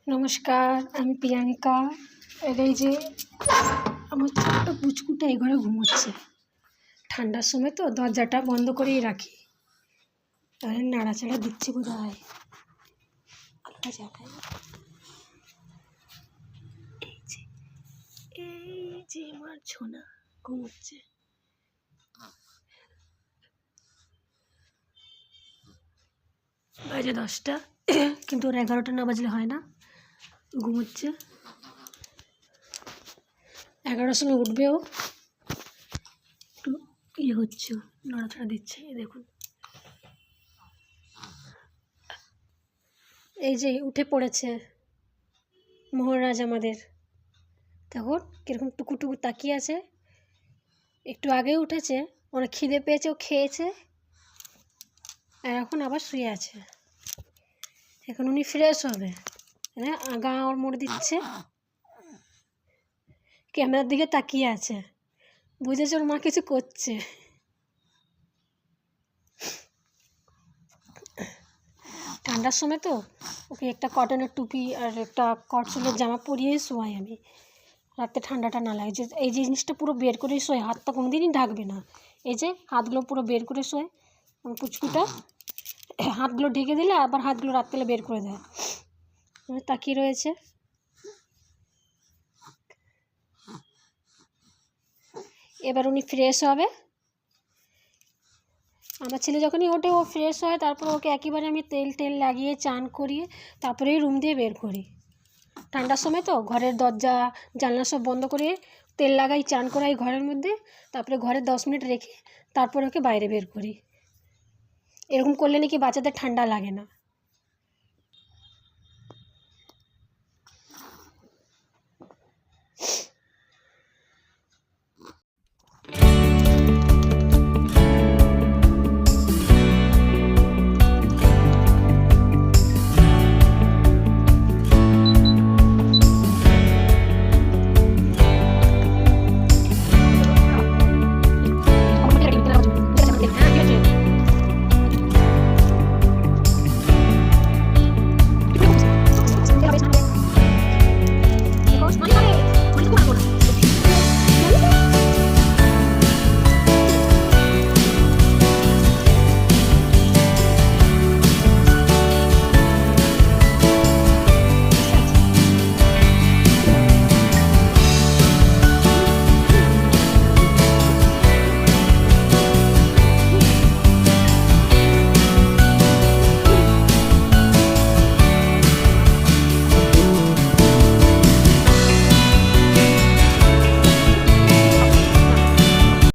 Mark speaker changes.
Speaker 1: নমস্কার, আমি প্রিয়াঙ্কা। আর এই যে আমার ছোট্ট পুচকুটা এই ঘরে ঘুমোচ্ছে। ঠান্ডার সময় তো দরজাটা বন্ধ করেই রাখি, তাহলে নাড়াচাড়া দিচ্ছে বোধহয়। আলোটা জ্বালাই। এই যে আমার ছোনা ঘুমোচ্ছে। বাজে 10টা, কিন্তু ওর 11টা না বাজলে হয় না। ঘুমোচ্ছে, 11টার সময় উঠবেও। একটু হচ্ছে, নড়াচড়া দিচ্ছে। দেখুন, এই যে উঠে পড়েছে মোহনরাজ আমাদের। তখন কীরকম টুকু তাকিয়ে আছে। একটু আগে উঠেছে, ওরা খিদে পেয়েছে, ও খেয়েছে, আর এখন আবার শুয়ে আছে। এখন উনি ফ্রেশ হবে। হ্যাঁ, গা ওর মোড় দিচ্ছে, ক্যামেরার দিকে তাকিয়ে আছে, বুঝেছে ওর মা কিছু করছে। ঠান্ডার সময় তো ওকে একটা কটনের টুপি আর একটা কটচুলের জামা পরিয়ে শোয়াই আমি, রাতে ঠান্ডাটা না লাগে। যে এই জিনিসটা পুরো বের করেই শোয়, হাতটা কোনো দিনই ঢাকবে না। এই যে হাতগুলো পুরো বের করে শোয় আমার পুচকুটা। হাতগুলো ঢেকে দিলে আবার হাতগুলো রাত্রেবেলা বের করে দেয়। তাকিয়ে রয়েছে। এবার উনি ফ্রেশ হবে। আমার ছেলে যখনই ওঠে ও ফ্রেশ হয়, তারপর ওকে একেবারে আমি তেল লাগিয়ে চান করিয়ে তারপরেই রুম দিয়ে বের করি। ঠান্ডার সময় তো ঘরের দরজা জানলা সব বন্ধ করে তেল লাগাই, চান করাই ঘরের মধ্যে, তারপরে ঘরে 10 মিনিট রেখে তারপর ওকে বাইরে বের করি। এরকম করলে নাকি বাচ্চাদের ঠান্ডা লাগে না।